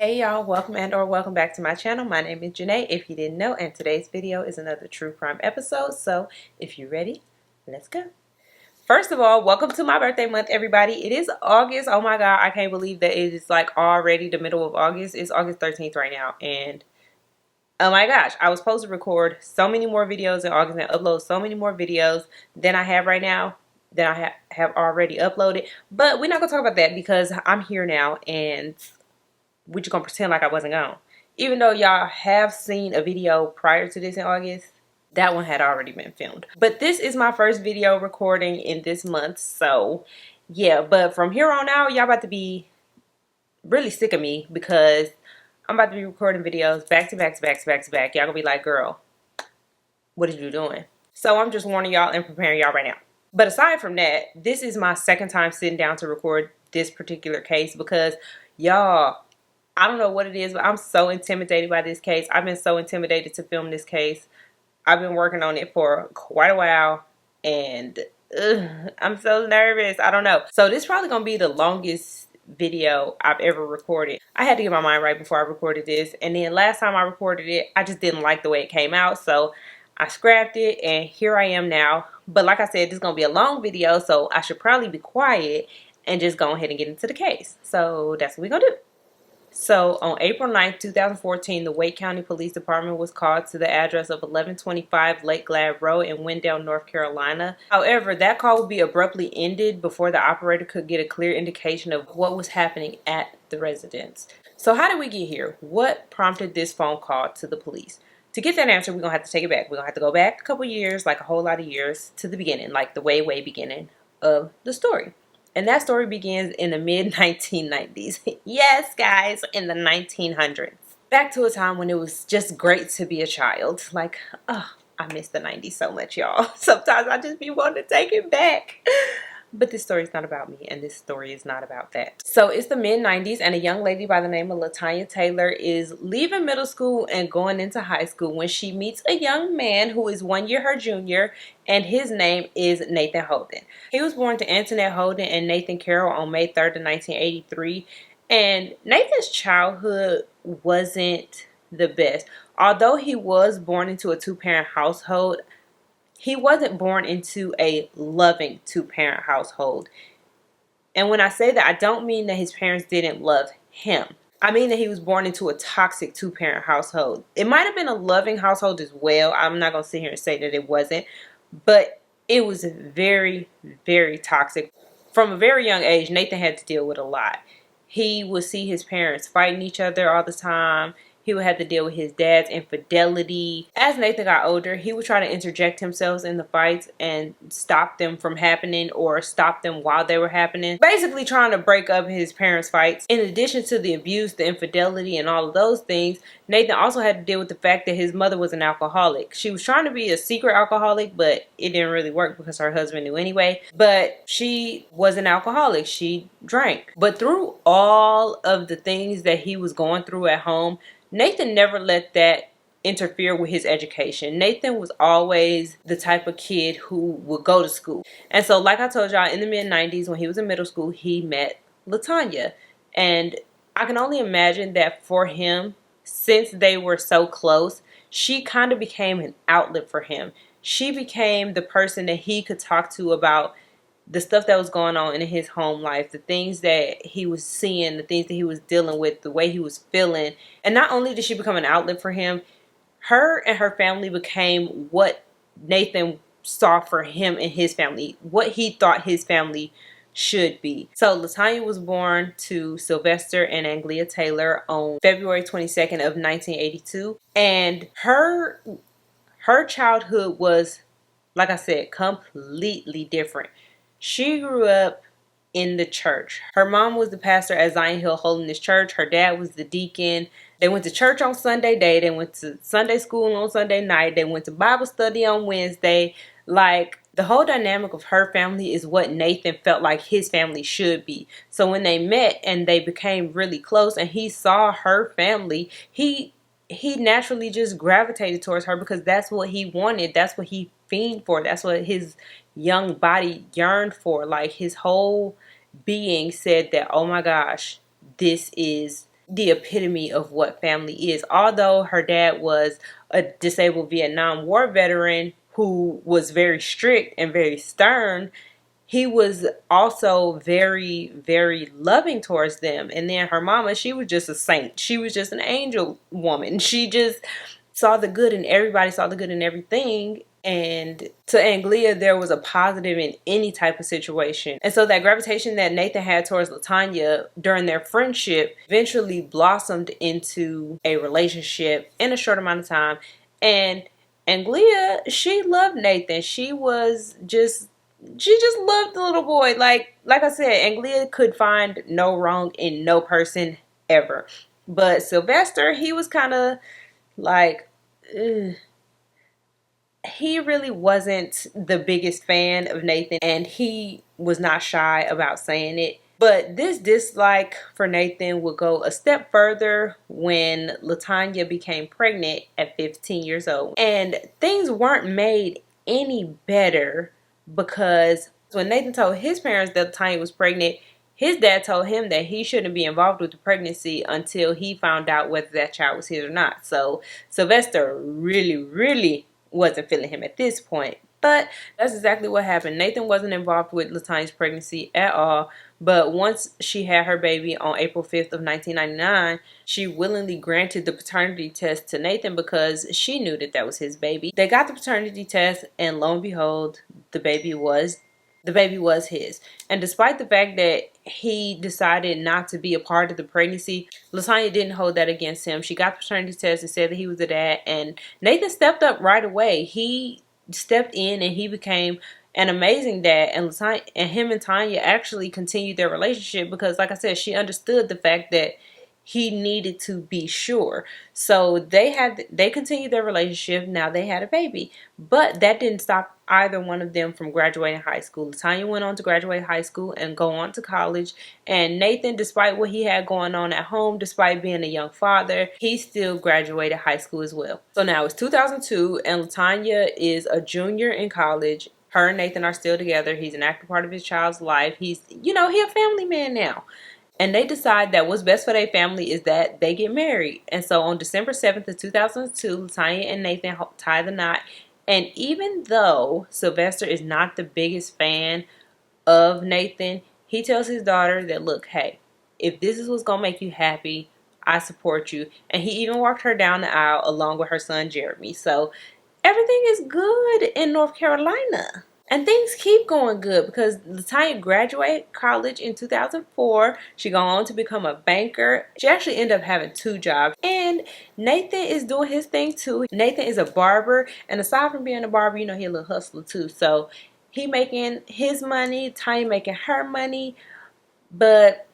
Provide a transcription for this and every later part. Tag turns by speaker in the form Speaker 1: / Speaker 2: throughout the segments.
Speaker 1: Hey y'all, welcome and or welcome back to my channel. My name is Janae, if you didn't know, and today's video is another true crime episode. So if you're ready, let's go. First of all, welcome to my birthday month, everybody. It is August. Oh my god, I can't believe that it is like already the middle of August. It's August 13th right now, and oh my gosh, I was supposed to record so many more videos in August and upload so many more videos than I have right now, that I have already uploaded. But we're not gonna talk about that because I'm here now, and we just gonna pretend like I wasn't gone. Even though y'all have seen a video prior to this in August, that one had already been filmed. But this is my first video recording in this month, so yeah. But from here on out, y'all about to be really sick of me because I'm about to be recording videos back to back to back to back to back. Y'all gonna be like, girl, what are you doing? So I'm just warning y'all and preparing y'all right now. But aside from that, this is my second time sitting down to record this particular case because y'all, I don't know what it is, but I'm so intimidated by this case. I've been so intimidated to film this case. I've been working on it for quite a while, and I'm so nervous. I don't know. So this is probably going to be the longest video I've ever recorded. I had to get my mind right before I recorded this, and then last time I recorded it, I just didn't like the way it came out, so I scrapped it, and here I am now. But like I said, this is going to be a long video, so I should probably be quiet and just go ahead and get into the case. So that's what we're going to do. So on April 9th, 2014, the Wake County Police Department was called to the address of 1125 Lake Glad Road in Wendell, North Carolina. However, that call would be abruptly ended before the operator could get a clear indication of what was happening at the residence. So how did we get here? What prompted this phone call to the police? To get that answer, we're going to have to take it back. We're going to have to go back a couple years, like a whole lot of years, to the beginning, like the way, way beginning of the story. And that story begins in the mid-1990s. Yes, guys, in the 1900s. Back to a time when it was just great to be a child. Like, oh, I miss the 90s so much, y'all. Sometimes I just be wanting to take it back. But this story is not about me, and this story is not about that. So it's the mid-90s, and a young lady by the name of Latanya Taylor is leaving middle school and going into high school when she meets a young man who is 1 year her junior, and his name is Nathan Holden. He was born to Antoinette Holden and Nathan Carroll on May 3rd of 1983, and Nathan's childhood wasn't the best. Although he was born into a two-parent household, he wasn't born into a loving two-parent household. And when I say that, I don't mean that his parents didn't love him. I mean that he was born into a toxic two-parent household. It might have been a loving household as well. I'm not going to sit here and say that it wasn't. But it was very, very toxic. From a very young age, Nathan had to deal with a lot. He would see his parents fighting each other all the time. He would have to deal with his dad's infidelity. As Nathan got older, he would try to interject himself in the fights and stop them from happening or stop them while they were happening. Basically trying to break up his parents' fights. In addition to the abuse, the infidelity, and all of those things, Nathan also had to deal with the fact that his mother was an alcoholic. She was trying to be a secret alcoholic, but it didn't really work because her husband knew anyway. But she was an alcoholic. She drank. But through all of the things that he was going through at home, Nathan never let that interfere with his education. Nathan was always the type of kid who would go to school. And so like I told y'all, in the mid-90s when he was in middle school, he met Latanya. And I can only imagine that for him, since they were so close, she kind of became an outlet for him. She became the person that he could talk to about the stuff that was going on in his home life, the things that he was seeing, the things that he was dealing with, the way he was feeling. And not only did she become an outlet for him, her and her family became what Nathan saw for him and his family, what he thought his family should be. So Latanya was born to Sylvester and Anglia Taylor on February 22nd of 1982. And her childhood was, like I said, completely different. She grew up in the church. Her mom was the pastor at Zion Hill Holiness Church. Her dad was the deacon. They went to church on Sunday day. They went to Sunday school on Sunday night. They went to Bible study on Wednesday. Like, the whole dynamic of her family is what Nathan felt like his family should be. So when they met and they became really close and he saw her family, he naturally just gravitated towards her because that's what he wanted. That's what he fiended for. That's what his young body yearned for. Like, his whole being said that, oh my gosh, this is the epitome of what family is. Although her dad was a disabled Vietnam War veteran who was very strict and very stern, he was also very, very loving towards them. And then her mama, she was just a saint. She was just an angel woman. She just saw the good in everybody, saw the good in everything. And to Anglia, there was a positive in any type of situation. And so that gravitation that Nathan had towards LaTanya during their friendship eventually blossomed into a relationship in a short amount of time. And Anglia, she loved Nathan. She just loved the little boy. Like I said, Anglia could find no wrong in no person ever. But Sylvester, he was kind of like, ugh. He really wasn't the biggest fan of Nathan, and he was not shy about saying it. But this dislike for Nathan would go a step further when LaTanya became pregnant at 15 years old. And things weren't made any better because when Nathan told his parents that LaTanya was pregnant, his dad told him that he shouldn't be involved with the pregnancy until he found out whether that child was his or not. So Sylvester really, really wasn't feeling him at this point. But that's exactly what happened. Nathan wasn't involved with LaTanya's pregnancy at all. But once she had her baby on April 5th of 1999, she willingly granted the paternity test to Nathan because she knew that that was his baby. They got the paternity test, and lo and behold, the baby was his. And despite the fact that he decided not to be a part of the pregnancy, LaTanya didn't hold that against him. She got the paternity test and said that he was the dad, and Nathan stepped up right away. He stepped in and he became an amazing dad, and LaTanya and him and Tanya actually continued their relationship because, like I said, she understood the fact that he needed to be sure. So they continued their relationship. Now they had a baby. But that didn't stop either one of them from graduating high school. LaTanya went on to graduate high school and go on to college. And Nathan, despite what he had going on at home, despite being a young father, he still graduated high school as well. So now it's 2002 and LaTanya is a junior in college. Her and Nathan are still together. He's an active part of his child's life. He's a family man now. And they decide that what's best for their family is that they get married. And so on December 7th of 2002, LaTanya and Nathan tie the knot. And even though Sylvester is not the biggest fan of Nathan, he tells his daughter that, look, hey, if this is what's going to make you happy, I support you. And he even walked her down the aisle along with her son, Jeremy. So everything is good in North Carolina. And things keep going good because LaTanya graduated college in 2004. She go on to become a banker. She actually ended up having 2 jobs. And Nathan is doing his thing too. Nathan is a barber. And aside from being a barber, he a little hustler too. So he making his money, Tanya making her money. But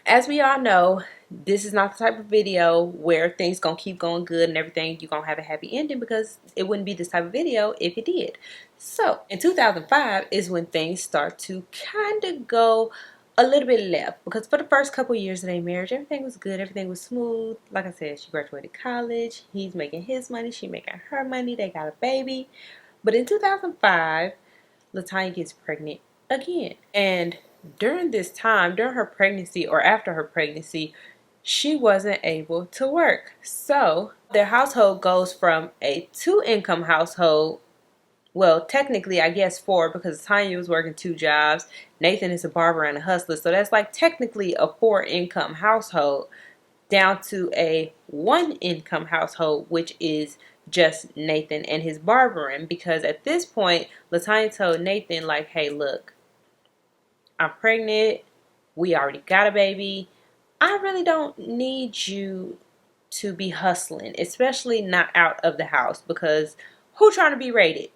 Speaker 1: as we all know, this is not the type of video where things gonna keep going good and everything you're gonna have a happy ending, because it wouldn't be this type of video if it did. So in 2005 is when things start to kind of go a little bit left, because for the first couple of years of their marriage, everything was good, everything was smooth. Like I said, she graduated college, he's making his money, she making her money, they got a baby. But in 2005, LaTanya gets pregnant again. And during this time, during her pregnancy or after her pregnancy, she wasn't able to work. So their household goes from a 2-income household. Well, technically, I guess 4, because Tanya was working 2 jobs. Nathan is a barber and a hustler. So that's like technically a 4-income household, down to a 1-income household, which is just Nathan and his barbering. Because at this point, LaTanya told Nathan, like, hey, look, I'm pregnant. We already got a baby. I really don't need you to be hustling, especially not out of the house, because who trying to be rated?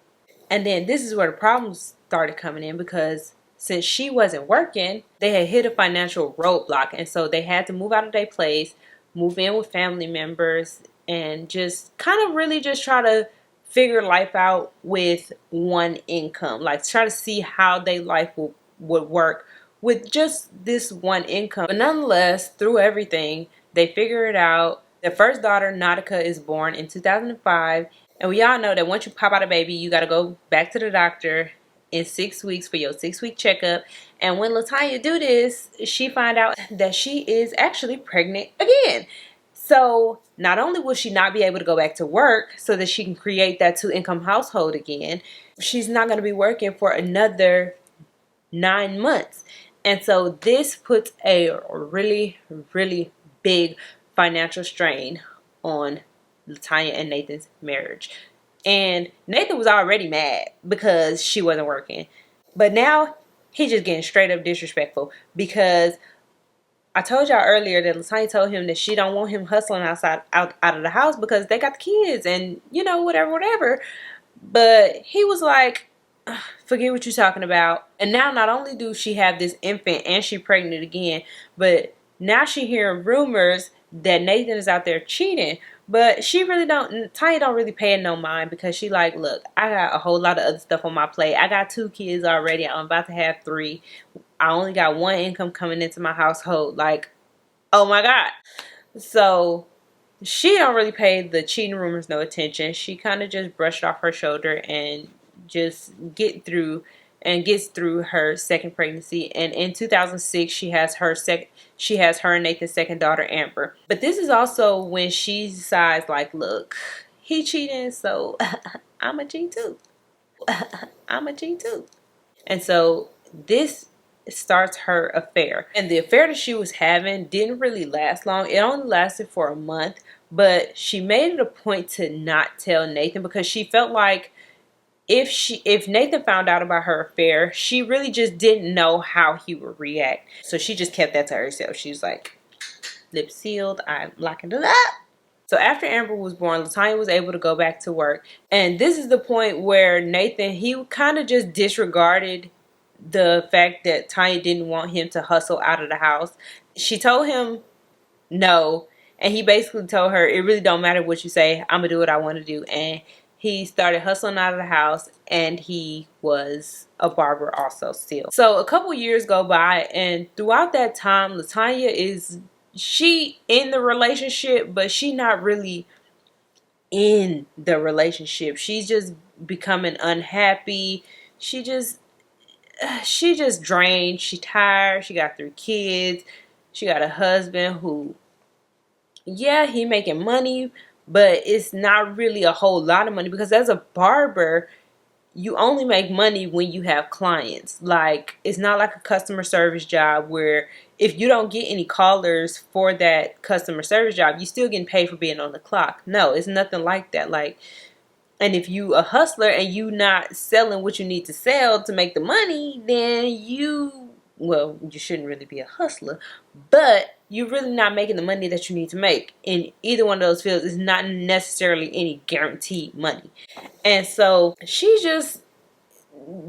Speaker 1: And then this is where the problems started coming in, because since she wasn't working, they had hit a financial roadblock. And so they had to move out of their place, move in with family members, and just kind of really just try to figure life out with 1 income. Like try to see how their life would work with just this 1 income. But nonetheless, through everything, they figure it out. Their first daughter, Nautica, is born in 2005. And we all know that once you pop out a baby, you got to go back to the doctor in 6 weeks for your 6-week checkup. And when LaTanya do this, she find out that she is actually pregnant again. So not only will she not be able to go back to work so that she can create that 2-income household again, she's not going to be working for another 9 months. And so this puts a really, really big financial strain on LaTanya and Nathan's marriage. And Nathan was already mad because she wasn't working. But now he's just getting straight up disrespectful, because I told y'all earlier that LaTanya told him that she don't want him hustling out of the house because they got the kids and, you know, whatever. But he was like, forget what you're talking about. And now not only do she have this infant and she pregnant again, but now she hearing rumors that Nathan is out there cheating. But she really Tanya don't really pay no mind, because she like, look, I got a whole lot of other stuff on my plate. I got 2 kids already. I'm about to have 3. I only got 1 income coming into my household. Like, oh my God. So she don't really pay the cheating rumors no attention. She kind of just brushed off her shoulder and just gets through her second pregnancy. And in 2006, she has her and Nathan's second daughter, Amber. But this is also when she decides, like, look, he cheating, so I'ma cheat too. I'ma cheat too. And so this starts her affair. And the affair that she was having didn't really last long. It only lasted for a month. But she made it a point to not tell Nathan, because she felt like if Nathan found out about her affair, she really just didn't know how he would react. So she just kept that to herself. She was like, lips sealed, I'm locking it up. So after Amber was born, LaTanya was able to go back to work. And this is the point where Nathan, he kind of just disregarded the fact that Tanya didn't want him to hustle out of the house. She told him no. And he basically told her, it really don't matter what you say. I'm going to do what I want to do. And he started hustling out of the house, and he was a barber also still. So a couple years go by, and throughout that time, LaTanya she in the relationship, but she not really in the relationship. She's just becoming unhappy. She just drained. She tired. She got 3 kids. She got a husband who, yeah, he making money, but it's not really a whole lot of money, because as a barber, you only make money when you have clients. Like, it's not like a customer service job where if you don't get any callers for that customer service job, you still getting paid for being on the clock. No, it's nothing like that. Like, and if you a hustler and you not selling what you need to sell to make the money, then you shouldn't really be a hustler, but you're really not making the money that you need to make in either one of those fields. It's not necessarily any guaranteed money. And so she's just,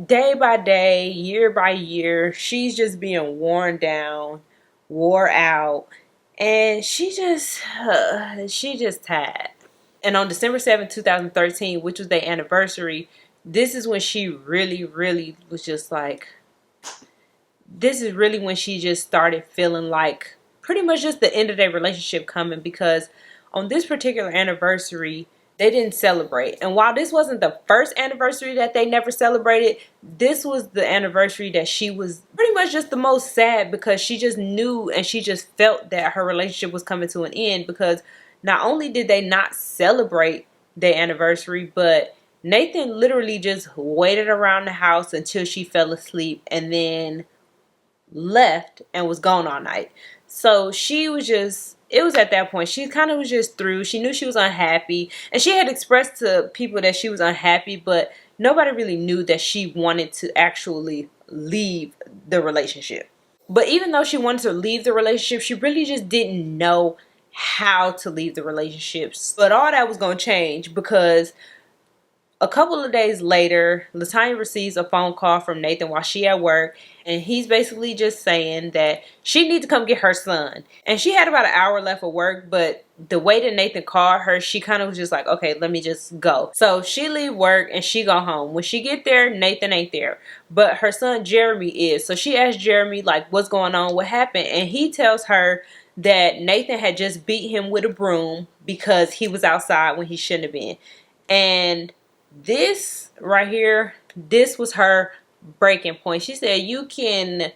Speaker 1: day by day, year by year, she's just being worn down, wore out, and she just tired. And on December 7th, 2013, which was their anniversary, this is when she really, really was just like, this is really when she just started feeling like pretty much just the end of their relationship coming, because on this particular anniversary, they didn't celebrate. And while this wasn't the first anniversary that they never celebrated, this was the anniversary that she was pretty much just the most sad, because she just knew and she just felt that her relationship was coming to an end, because not only did they not celebrate their anniversary, but Nathan literally just waited around the house until she fell asleep and then left and was gone all night. So she was just, it was at that point, she kind of was just through. She knew she was unhappy, and she had expressed to people that she was unhappy, but nobody really knew that she wanted to actually leave the relationship. But even though she wanted to leave the relationship, she really just didn't know how to leave the relationships. But all that was going to change, because a couple of days later, LaTanya receives a phone call from Nathan while she at work, and he's basically just saying that she needs to come get her son. And she had about an hour left of work, but the way that Nathan called her, she kind of was just like, okay, let me just go. So she leave work and she go home. When she get there, Nathan ain't there, but her son Jeremy is. So she asked Jeremy, like, what's going on, what happened? And he tells her that Nathan had just beat him with a broom because he was outside when he shouldn't have been. And this right here, this was her breaking point. She said, you can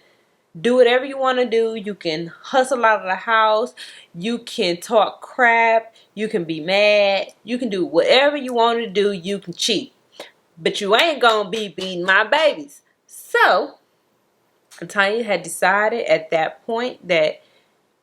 Speaker 1: do whatever you want to do. You can hustle out of the house. You can talk crap. You can be mad. You can do whatever you want to do. You can cheat. But you ain't going to be beating my babies. So, Tanya had decided at that point that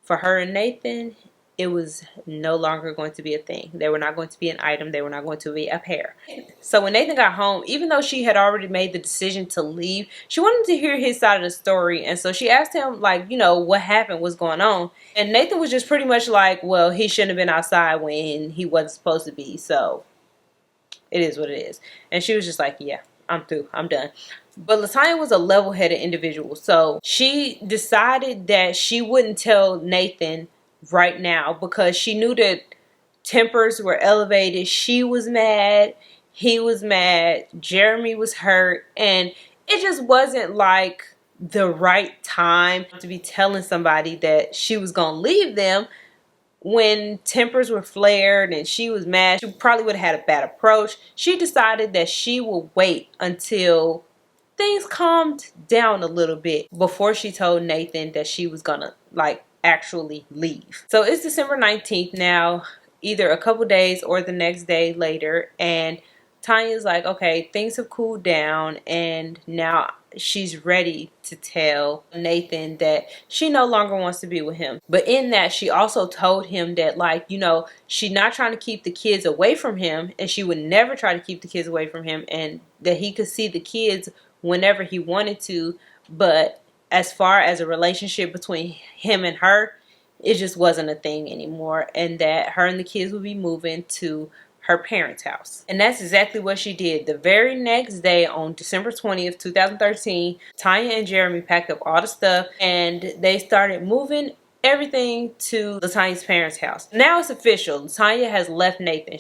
Speaker 1: for her and Nathan, it was no longer going to be a thing. They were not going to be an item. They were not going to be a pair. So when Nathan got home, even though she had already made the decision to leave, she wanted to hear his side of the story. And so she asked him, like, you know, what happened, what's going on. And Nathan was just pretty much like, well, he shouldn't have been outside when he wasn't supposed to be. So it is what it is. And she was just like, yeah, I'm through. I'm done. But LaTanya was a level-headed individual. So she decided that she wouldn't tell Nathan right now because she knew that tempers were elevated. She was mad. He was mad. Jeremy was hurt. And it just wasn't like the right time to be telling somebody that she was going to leave them when tempers were flared and she was mad. She probably would have had a bad approach. She decided that she would wait until things calmed down a little bit before she told Nathan that she was gonna like actually leave. So it's December 19th now, either a couple days or the next day later, and Tanya's like, okay, things have cooled down and now she's ready to tell Nathan that she no longer wants to be with him. But in that, she also told him that, like, you know, she's not trying to keep the kids away from him, and she would never try to keep the kids away from him, and that he could see the kids whenever he wanted to. But as far as a relationship between him and her, it just wasn't a thing anymore, and that her and the kids would be moving to her parents' house. And that's exactly what she did. The very next day, on December 20th, 2013, Tanya and Jeremy packed up all the stuff and they started moving everything to LaTanya's parents' house. Now it's official. LaTanya has left Nathan.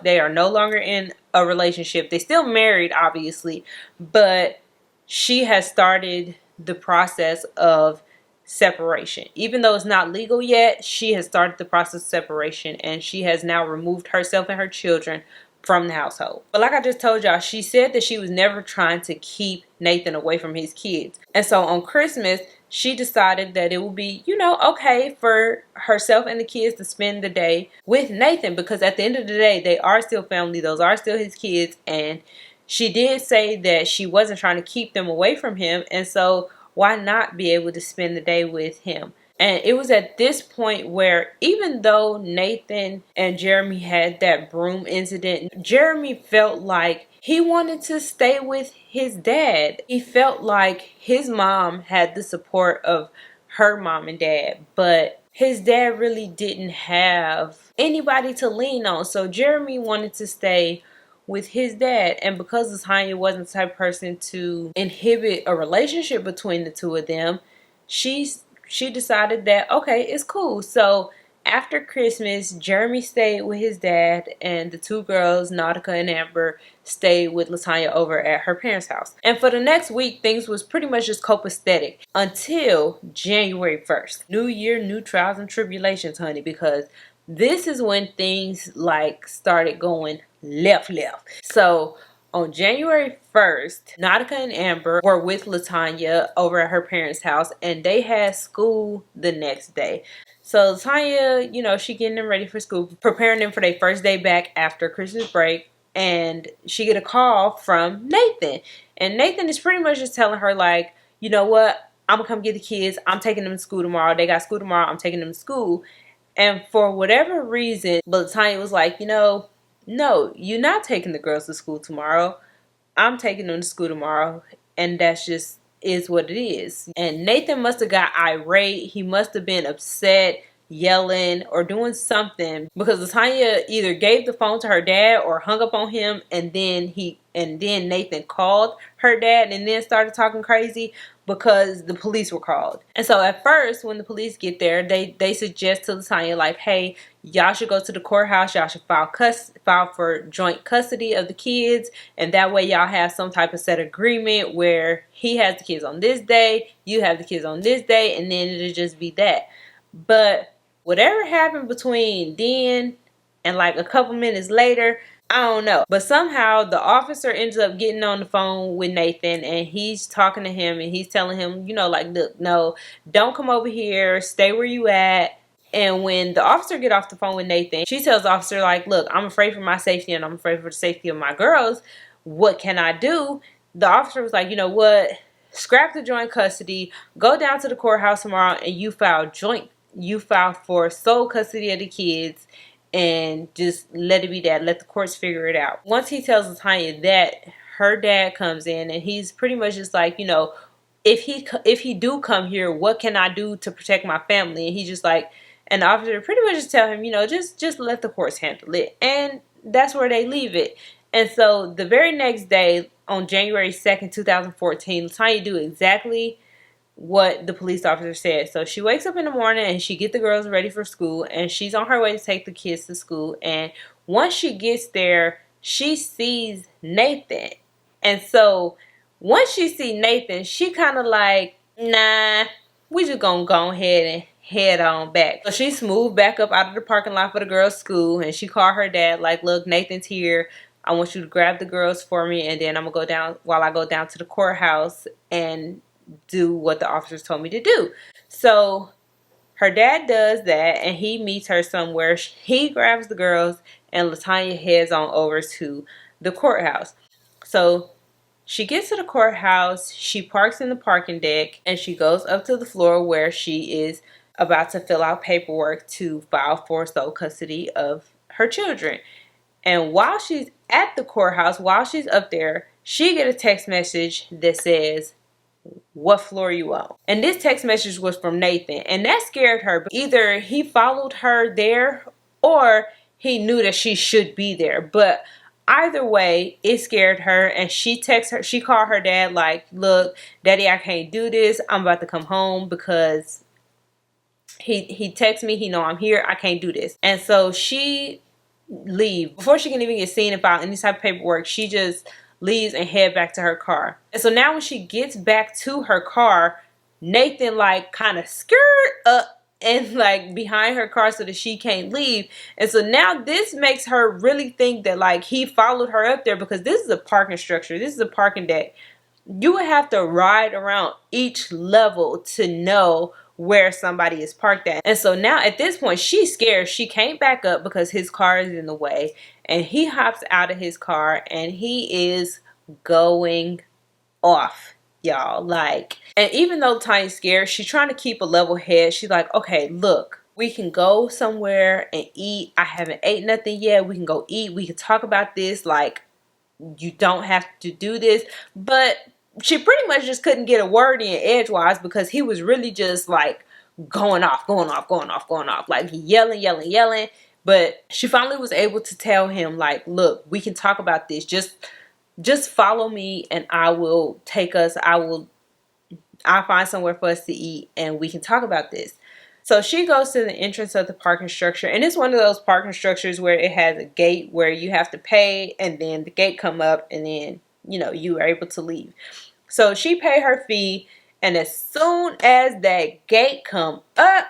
Speaker 1: They are no longer in a relationship. They still married, obviously, but she has started the process of separation. Even though it's not legal yet, she has started the process of separation, and she has now removed herself and her children from the household. But like I just told y'all, she said that she was never trying to keep Nathan away from his kids. And so on Christmas, she decided that it would be, you know, okay for herself and the kids to spend the day with Nathan, because at the end of the day, they are still family. Those are still his kids. And she did say that she wasn't trying to keep them away from him. And so why not be able to spend the day with him? And it was at this point where, even though Nathan and Jeremy had that broom incident, Jeremy felt like he wanted to stay with his dad. He felt like his mom had the support of her mom and dad, but his dad really didn't have anybody to lean on. So Jeremy wanted to stay with his dad, and because Tanya wasn't the type of person to inhibit a relationship between the two of them, she decided that, okay, it's cool. So after Christmas, Jeremy stayed with his dad, and the two girls, Nautica and Amber, stayed with LaTanya over at her parents' house. And for the next week, things was pretty much just copacetic until January 1st. New year, new trials and tribulations, honey, because this is when things like started going left. So on January 1st, Nautica and Amber were with LaTanya over at her parents' house, and they had school the next day. So LaTanya, you know, she getting them ready for school, preparing them for their first day back after Christmas break, and she get a call from Nathan. And Nathan is pretty much just telling her, like, you know what, I'm gonna come get the kids. I'm taking them to school tomorrow. They got school tomorrow. I'm taking them to school. And for whatever reason, LaTanya was like, you know, no, you're not taking the girls to school tomorrow. I'm taking them to school tomorrow. And that's just is what it is. And Nathan must have got irate. He must have been upset, yelling, or doing something, because LaTanya either gave the phone to her dad or hung up on him, and then Nathan called her dad and then started talking crazy because the police were called. And so at first, when the police get there, they suggest to LaTanya, like, hey, y'all should go to the courthouse. Y'all should file for joint custody of the kids, and that way y'all have some type of set agreement where he has the kids on this day, you have the kids on this day, and then it'll just be that. But whatever happened between then and like a couple minutes later, I don't know. But somehow the officer ends up getting on the phone with Nathan, and he's talking to him, and he's telling him, like, look, no, don't come over here. Stay where you at. And when the officer get off the phone with Nathan, she tells the officer, like, look, I'm afraid for my safety, and I'm afraid for the safety of my girls. What can I do? The officer was like, you know what? Scrap the joint custody. Go down to the courthouse tomorrow, and you file for sole custody of the kids, and just let it be that. Let the courts figure it out. Once he tells Latanya that, her dad comes in, and he's pretty much just like, if he do come here, what can I do to protect my family? And he's just like, and the officer pretty much just tell him, just let the courts handle it. And that's where they leave it. And so the very next day, on January 2nd, 2014, Latanya do exactly what the police officer said. So she wakes up in the morning and she get the girls ready for school, and she's on her way to take the kids to school. And once she gets there, she sees Nathan. And so once she see Nathan, she kind of like, nah, we just gonna go ahead and head on back. So she moved back up out of the parking lot for the girls' school, and she called her dad like, look, Nathan's here. I want you to grab the girls for me, and then I'm gonna go down while I go down to the courthouse and do what the officers told me to do. So her dad does that, and he meets her somewhere. He grabs the girls, and Latanya heads on over to the courthouse. So she gets to the courthouse, she parks in the parking deck, and she goes up to the floor where she is about to fill out paperwork to file for sole custody of her children. And while she's at the courthouse, while she's up there, she get a text message that says, what floor you on? And this text message was from Nathan, and that scared her. But either he followed her there, or he knew that she should be there. But either way, it scared her, and she called her dad like, look, daddy, I can't do this. I'm about to come home because he texts me, he know I'm here, I can't do this. And so she leave. Before she can even get seen about any type of paperwork, she just leaves and head back to her car. And so now when she gets back to her car, Nathan like kind of skirt up and like behind her car so that she can't leave. And so now this makes her really think that like he followed her up there, because this is a parking structure. This is a parking deck. You would have to ride around each level to know where somebody is parked at. And so now at this point, she's scared. She can't back up because his car is in the way. And he hops out of his car and he is going off, y'all. Like, and even though Tiny's scared, she's trying to keep a level head. She's like, okay, look, we can go somewhere and eat. I haven't ate nothing yet. We can go eat. We can talk about this. Like, you don't have to do this. But she pretty much just couldn't get a word in edgewise because he was really just like going off, like yelling. But she finally was able to tell him like, look, we can talk about this. Just follow me and I'll find somewhere for us to eat and we can talk about this. So she goes to the entrance of the parking structure, and it's one of those parking structures where it has a gate where you have to pay, and then the gate come up, and then, you are able to leave. So she paid her fee, and as soon as that gate come up,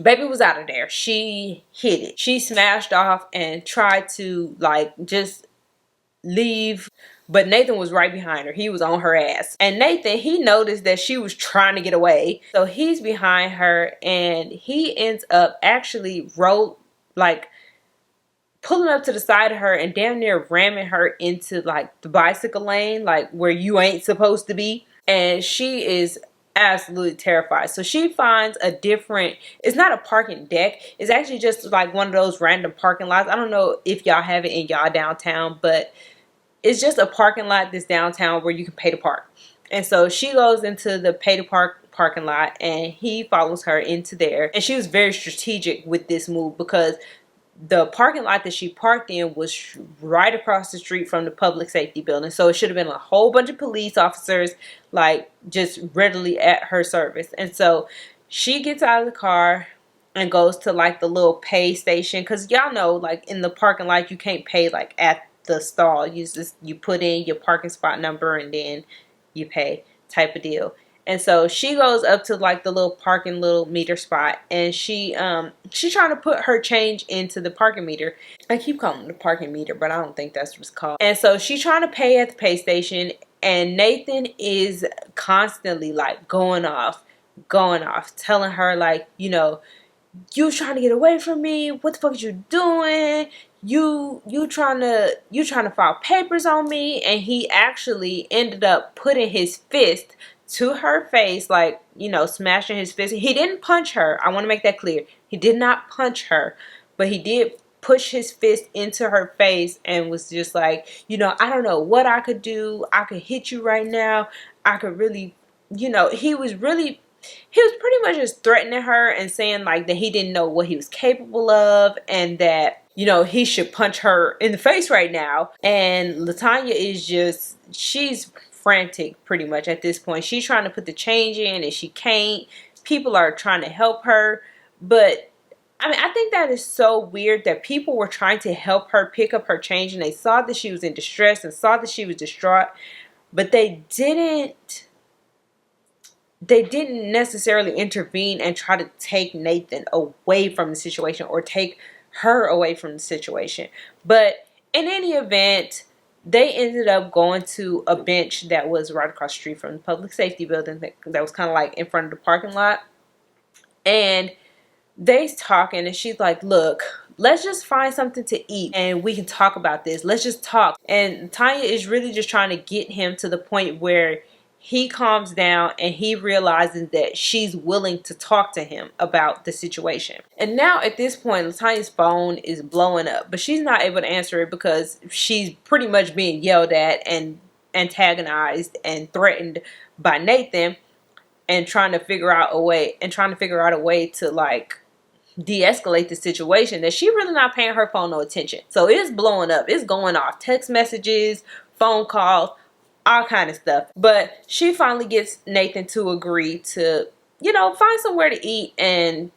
Speaker 1: baby was out of there. She hit it. She smashed off and tried to like just leave, but Nathan was right behind her. He was on her ass. And Nathan, he noticed that she was trying to get away. So he's behind her and he ends up actually pulling up to the side of her and damn near ramming her into like the bicycle lane, like where you ain't supposed to be. And she is absolutely terrified. So she finds it's not a parking deck. It's actually just like one of those random parking lots. I don't know if y'all have it in y'all downtown, but it's just a parking lot that's downtown where you can pay to park. And so she goes into the pay to park parking lot and he follows her into there. And she was very strategic with this move because the parking lot that she parked in was right across the street from the public safety building. So it should have been a whole bunch of police officers like just readily at her service. And so she gets out of the car and goes to like the little pay station. Because y'all know like in the parking lot you can't pay like at the stall. You put in your parking spot number and then you pay type of deal. And so she goes up to like the little parking little meter spot, and she's trying to put her change into the parking meter. I keep calling it the parking meter, but I don't think that's what it's called. And so she's trying to pay at the pay station, and Nathan is constantly like going off, telling her like, you know, you trying to get away from me? What the fuck is you doing? You trying to file papers on me? And he actually ended up putting his fist to her face, like, you know, smashing his fist. He didn't punch her. I want to make that clear. He did not punch her, but he did push his fist into her face and was just like, you know, I don't know what I could do. I could hit you right now. I could really, you know, he was pretty much just threatening her and saying like that he didn't know what he was capable of, and that, you know, he should punch her in the face right now. And LaTanya is just, she's frantic pretty much at this point. She's trying to put the change in and she can't. People are trying to help her, but I mean, I think that is so weird that people were trying to help her pick up her change, and they saw that she was in distress and saw that she was distraught, but they didn't necessarily intervene and try to take Nathan away from the situation or take her away from the situation. But in any event, they ended up going to a bench that was right across the street from the public safety building that was kind of like in front of the parking lot. And they's talking, and she's like, look, let's just find something to eat and we can talk about this. Let's just talk. And Tanya is really just trying to get him to the point where he calms down and he realizes that she's willing to talk to him about the situation. And now at this point, LaTanya's phone is blowing up, but she's not able to answer it because she's pretty much being yelled at and antagonized and threatened by Nathan, and trying to figure out a way to like de-escalate the situation, that she really not paying her phone no attention. So it's blowing up. It's going off. Text messages, phone calls, all kind of stuff. But she finally gets Nathan to agree to, you know, find somewhere to eat and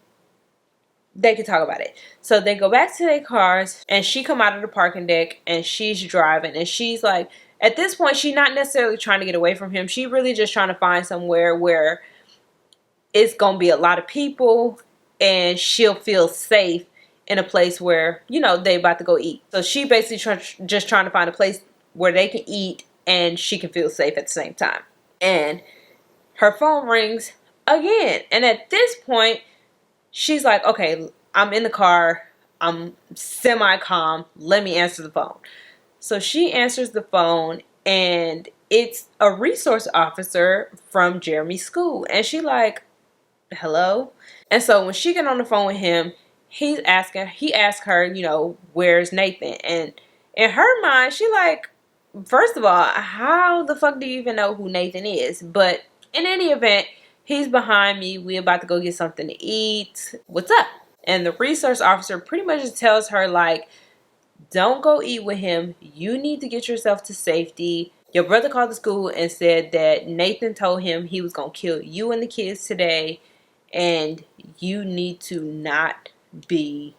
Speaker 1: they can talk about it. So they go back to their cars, and she come out of the parking deck and she's driving, and she's like, at this point, she's not necessarily trying to get away from him. She really just trying to find somewhere where it's going to be a lot of people and she'll feel safe in a place where, you know, they about to go eat. So she basically just trying to find a place where they can eat and she can feel safe at the same time. And her phone rings again. And at this point, she's like, okay, I'm in the car. I'm semi-calm. Let me answer the phone. So she answers the phone, and it's a resource officer from Jeremy's school. And she like, hello? And so when she get on the phone with him, he asked her, you know, where's Nathan? And in her mind, she like, first of all, how the fuck do you even know who Nathan is? But in any event, he's behind me. We about to go get something to eat. What's up? And the resource officer pretty much just tells her like, don't go eat with him. You need to get yourself to safety. Your brother called the school and said that Nathan told him he was going to kill you and the kids today. And you need to not be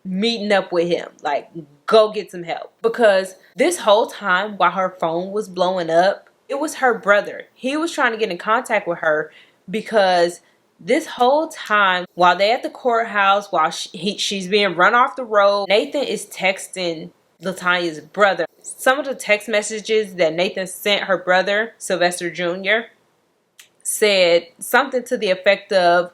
Speaker 1: meeting up with him. Like, go get some help. Because this whole time while her phone was blowing up, it was her brother. He was trying to get in contact with her because this whole time while they're at the courthouse, while she's being run off the road, Nathan is texting LaTanya's brother. Some of the text messages that Nathan sent her brother, Sylvester Jr., said something to the effect of,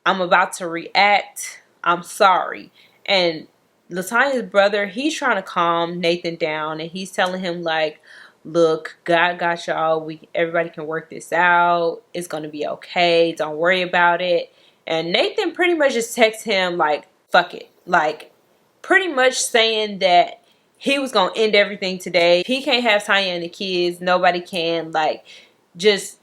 Speaker 1: I'm about to react. I'm sorry. And LaTanya's brother, he's trying to calm Nathan down, and he's telling him like, look, God got y'all. Everybody can work this out. It's going to be okay. Don't worry about it. And Nathan pretty much just texts him like, fuck it. Like, pretty much saying that he was going to end everything today. He can't have Tanya and the kids. Nobody can. Like, just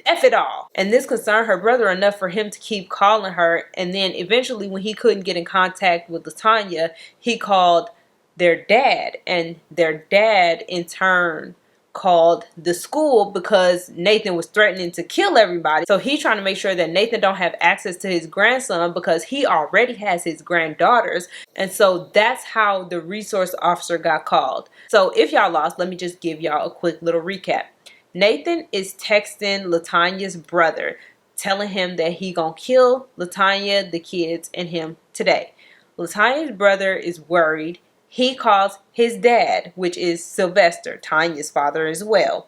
Speaker 1: F it all. And this concerned her brother enough for him to keep calling her. And then eventually when he couldn't get in contact with LaTanya, he called their dad. And their dad in turn called the school because Nathan was threatening to kill everybody. So he's trying to make sure that Nathan don't have access to his grandson because he already has his granddaughters. And so that's how the resource officer got called. So if y'all lost, let me just give y'all a quick little recap. Nathan is texting LaTanya's brother, telling him that he gonna kill LaTanya, the kids, and him today. LaTanya's brother is worried. He calls his dad, which is Sylvester, Tanya's father as well.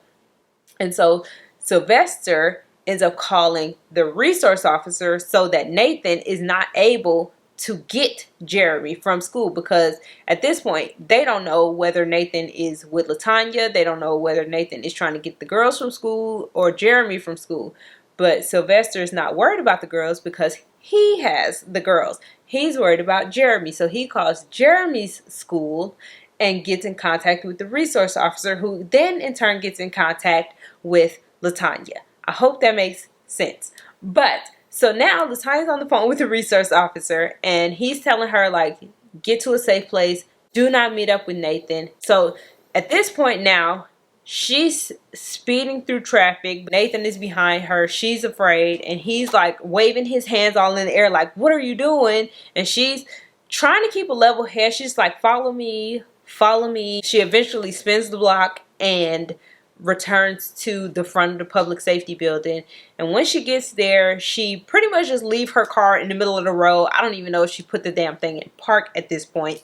Speaker 1: And so Sylvester ends up calling the resource officer so that Nathan is not able to get Jeremy from school, because at this point they don't know whether Nathan is with LaTanya. They don't know whether Nathan is trying to get the girls from school or Jeremy from school. But Sylvester is not worried about the girls because he has the girls. He's worried about Jeremy. So he calls Jeremy's school and gets in contact with the resource officer, who then in turn gets in contact with LaTanya. I hope that makes sense. But so now LaTanya's on the phone with the resource officer, and he's telling her, like, get to a safe place. Do not meet up with Nathan. So at this point now, she's speeding through traffic. Nathan is behind her. She's afraid, and he's like waving his hands all in the air like, what are you doing? And she's trying to keep a level head. She's like, follow me, follow me. She eventually spins the block and returns to the front of the public safety building. And when she gets there, she pretty much just leave her car in the middle of the road. I don't even know if she put the damn thing in park at this point.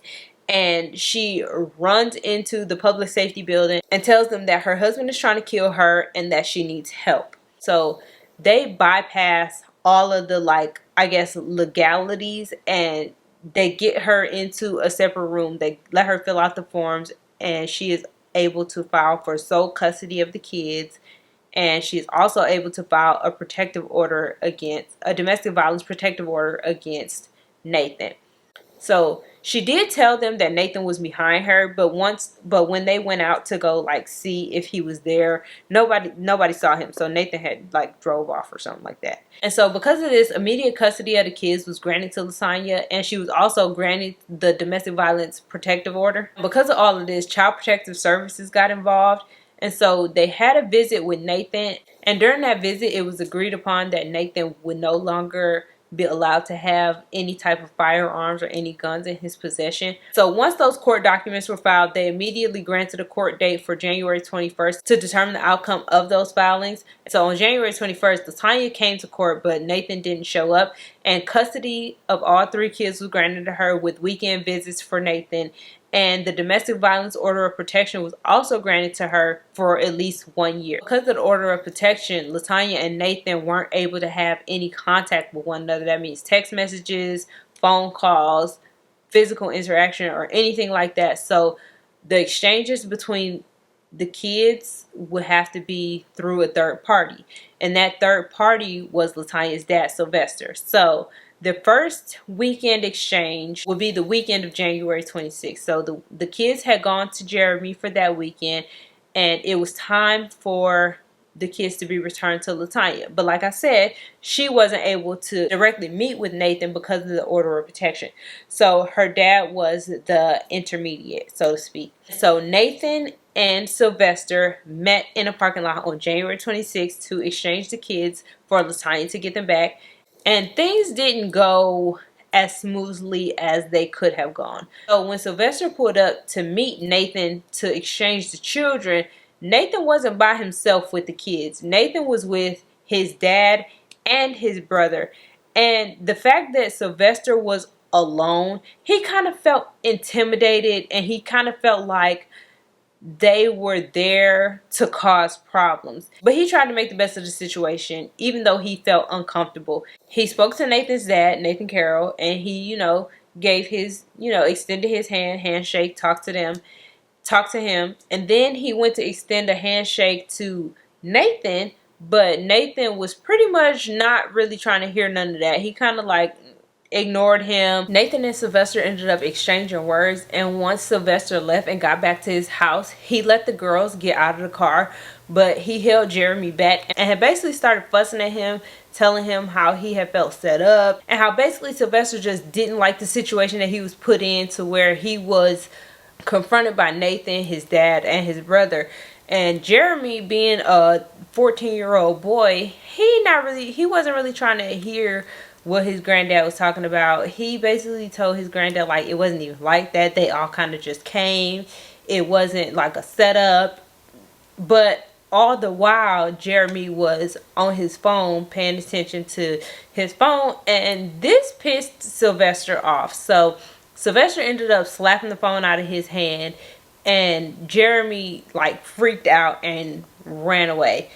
Speaker 1: And she runs into the public safety building and tells them that her husband is trying to kill her and that she needs help. So they bypass all of the, like, I guess, legalities, and they get her into a separate room. They let her fill out the forms, and she is able to file for sole custody of the kids. And she is also able to file a domestic violence protective order against Nathan. So she did tell them that Nathan was behind her, but when they went out to go, like, see if he was there, nobody saw him. So Nathan had, like, drove off or something like that. And so because of this, immediate custody of the kids was granted to LaTanya, and she was also granted the domestic violence protective order. Because of all of this, Child Protective Services got involved. And so they had a visit with Nathan, and during that visit it was agreed upon that Nathan would no longer be allowed to have any type of firearms or any guns in his possession. So once those court documents were filed, they immediately granted a court date for January 21st to determine the outcome of those filings. So on January 21st, LaTanya came to court, but Nathan didn't show up, and custody of all three kids was granted to her with weekend visits for Nathan. And the domestic violence order of protection was also granted to her for at least 1 year. Because of the order of protection, LaTanya and Nathan weren't able to have any contact with one another. That means text messages, phone calls, physical interaction, or anything like that. So the exchanges between the kids would have to be through a third party. And that third party was LaTanya's dad, Sylvester. So the first weekend exchange would be the weekend of January 26th. So the kids had gone to Jeremy for that weekend, and it was time for the kids to be returned to LaTanya. But like I said, she wasn't able to directly meet with Nathan because of the order of protection. So her dad was the intermediate, so to speak. So Nathan and Sylvester met in a parking lot on January 26th to exchange the kids for LaTanya to get them back. And things didn't go as smoothly as they could have gone. So when Sylvester pulled up to meet Nathan to exchange the children, Nathan wasn't by himself with the kids. Nathan was with his dad and his brother. And the fact that Sylvester was alone, he kind of felt intimidated, and he kind of felt like they were there to cause problems. But he tried to make the best of the situation, even though he felt uncomfortable. He spoke to Nathan's dad, Nathan Carroll, and he, gave his, extended his handshake, talked to him. And then he went to extend a handshake to Nathan, but Nathan was pretty much not really trying to hear none of that. He kind of like ignored him. Nathan and Sylvester ended up exchanging words, and once Sylvester left and got back to his house, he let the girls get out of the car, but he held Jeremy back and had basically started fussing at him, telling him how he had felt set up, and how basically Sylvester just didn't like the situation that he was put in, to where he was confronted by Nathan, his dad, and his brother. And Jeremy, being a 14-year-old boy, he wasn't really trying to hear what his granddad was talking about. He basically told his granddad, like, it wasn't even like that. They all kind of just came. It wasn't like a setup. But all the while Jeremy was on his phone paying attention to his phone, and this pissed Sylvester off. So Sylvester ended up slapping the phone out of his hand, and Jeremy like freaked out and ran away.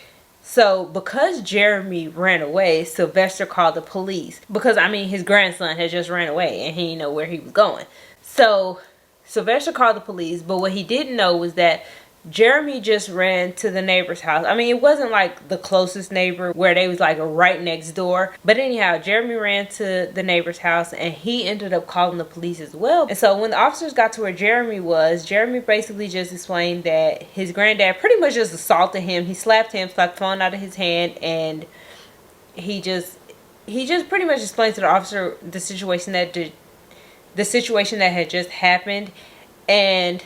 Speaker 1: So because Jeremy ran away, Sylvester called the police because I mean his grandson had just ran away and he didn't know where he was going. So Sylvester called the police, but what he didn't know was that Jeremy just ran to the neighbor's house. I mean, it wasn't like the closest neighbor where they was like right next door. But anyhow, Jeremy ran to the neighbor's house and he ended up calling the police as well. And so when the officers got to where Jeremy was, Jeremy basically just explained that his granddad pretty much just assaulted him. He slapped him, slapped the phone out of his hand, and he just pretty much explained to the officer the situation that had just happened. And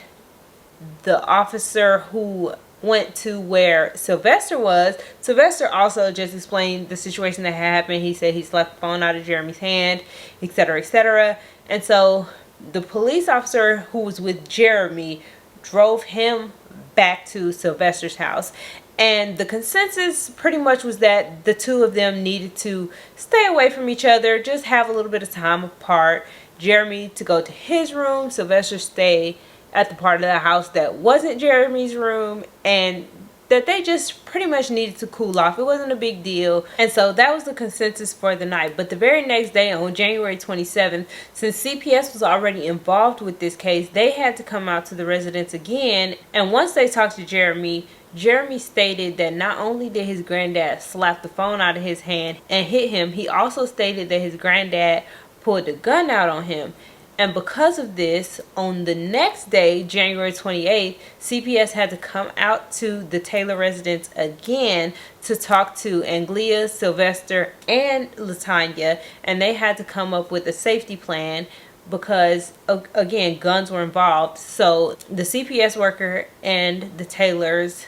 Speaker 1: the officer who went to where Sylvester was, Sylvester also just explained the situation that happened. He said he slapped the phone out of Jeremy's hand, etc., etc. And so the police officer who was with Jeremy drove him back to Sylvester's house. And the consensus pretty much was that the two of them needed to stay away from each other, just have a little bit of time apart. Jeremy to go to his room, Sylvester stay at the part of the house that wasn't Jeremy's room, and that they just pretty much needed to cool off. It wasn't a big deal. And so that was the consensus for the night. But the very next day, on January 27th, since CPS was already involved with this case, they had to come out to the residence again. And once they talked to Jeremy, Jeremy stated that not only did his granddad slap the phone out of his hand and hit him, he also stated that his granddad pulled a gun out on him. And because of this, on the next day, January 28th, CPS had to come out to the Taylor residence again to talk to Anglia, Sylvester, and Latanya. And they had to come up with a safety plan because, again, guns were involved. So the CPS worker and the Taylors,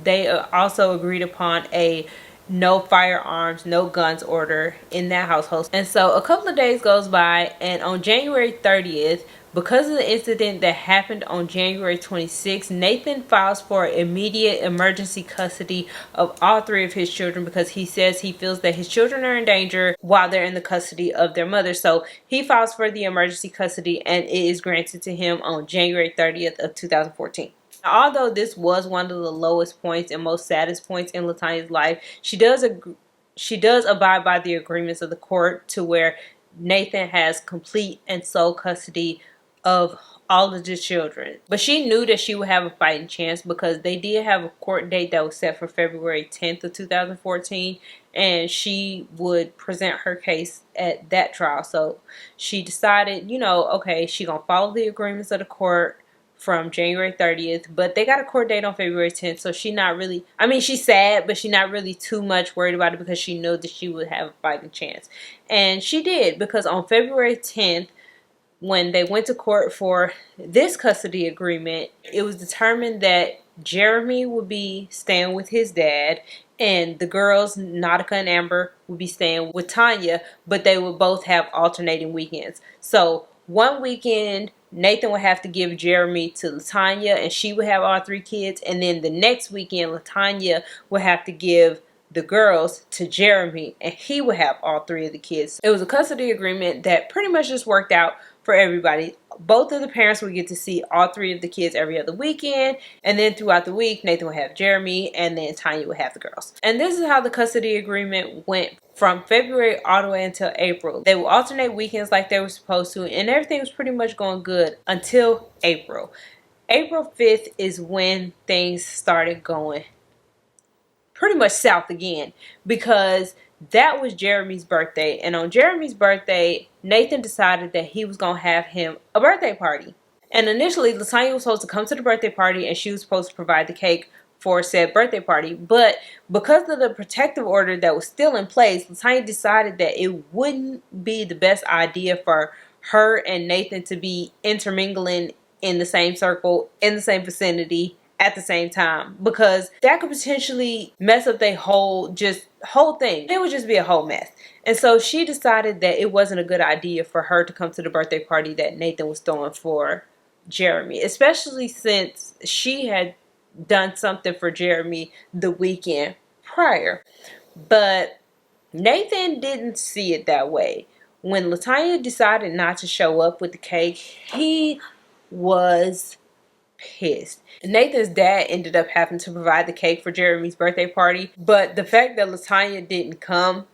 Speaker 1: they also agreed upon a no firearms, no guns order in that household. And so a couple of days goes by, and on January 30th, because of the incident that happened on January 26th, Nathan files for immediate emergency custody of all three of his children because he says he feels that his children are in danger while they're in the custody of their mother. So he files for the emergency custody, and it is granted to him on January 30th of 2014. Although this was one of the lowest points and most saddest points in Latanya's life, she does abide by the agreements of the court to where Nathan has complete and sole custody of all of the children. But she knew that she would have a fighting chance because they did have a court date that was set for February 10th of 2014, and she would present her case at that trial. So she decided, okay, she gonna follow the agreements of the court from January 30th, but they got a court date on February 10th, so she's not really, she's sad, but she's not really too much worried about it because she knew that she would have a fighting chance. And she did, because on February 10th, when they went to court for this custody agreement, it was determined that Jeremy would be staying with his dad, and the girls, Nautica and Amber, would be staying with Tanya, but they would both have alternating weekends. So one weekend, Nathan would have to give Jeremy to Latanya, and she would have all three kids. And then the next weekend, Latanya would have to give the girls to Jeremy, and he would have all three of the kids. It was a custody agreement that pretty much just worked out for everybody. Both of the parents would get to see all three of the kids every other weekend, and then throughout the week, Nathan would have Jeremy, and then Tanya would have the girls. And this is how the custody agreement went from February all the way until April. They would alternate weekends like they were supposed to, and everything was pretty much going good until April. April 5th is when things started going pretty much south again, because that was Jeremy's birthday. And on Jeremy's birthday, Nathan decided that he was going to have him a birthday party. And initially, Latanya was supposed to come to the birthday party, and she was supposed to provide the cake for said birthday party. But because of the protective order that was still in place, Latanya decided that it wouldn't be the best idea for her and Nathan to be intermingling in the same circle, in the same vicinity, at the same time, because that could potentially mess up their whole thing. It would just be a whole mess. And so she decided that it wasn't a good idea for her to come to the birthday party that Nathan was throwing for Jeremy, especially since she had done something for Jeremy the weekend prior. But Nathan didn't see it that way. When Latanya decided not to show up with the cake, he was pissed. Nathan's dad ended up having to provide the cake for Jeremy's birthday party, but the fact that Latanya didn't come,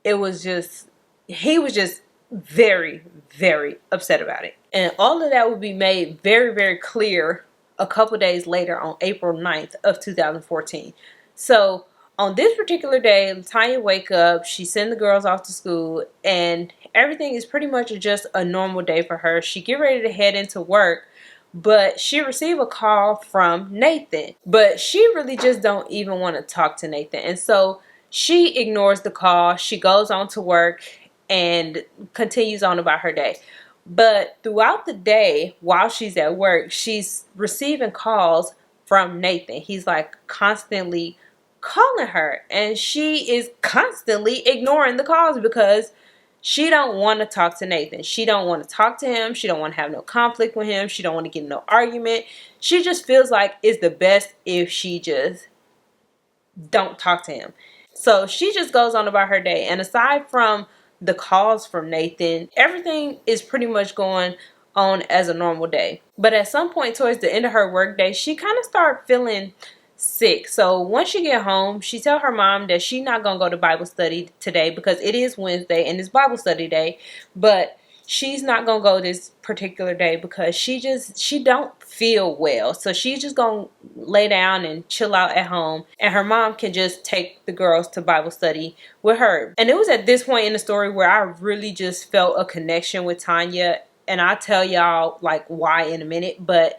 Speaker 1: it was just, he was just very, very upset about it. And all of that would be made very, very clear a couple days later on April 9th of 2014. So on this particular day, Latanya wake up, she send the girls off to school, and everything is pretty much just a normal day for her. She get ready to head into work, but she received a call from Nathan. But she really just don't even want to talk to Nathan. And so she ignores the call. She goes on to work and continues on about her day. But throughout the day, while she's at work, she's receiving calls from Nathan. He's like constantly calling her, and she is constantly ignoring the calls because she don't want to talk to Nathan. She don't want to talk to him. She don't want to have no conflict with him. She don't want to get in no argument. She just feels like it's the best if she just don't talk to him. So she just goes on about her day. And aside from the calls from Nathan, everything is pretty much going on as a normal day. But at some point towards the end of her work day, she kind of started feeling sick. So once she get home, she tell her mom that she not gonna go to Bible study today because it is Wednesday and it's Bible study day. But she's not gonna go this particular day because she don't feel well. So she's just gonna lay down and chill out at home, and her mom can just take the girls to Bible study with her. And it was at this point in the story where I really just felt a connection with Tanya, and I'll tell y'all like why in a minute. But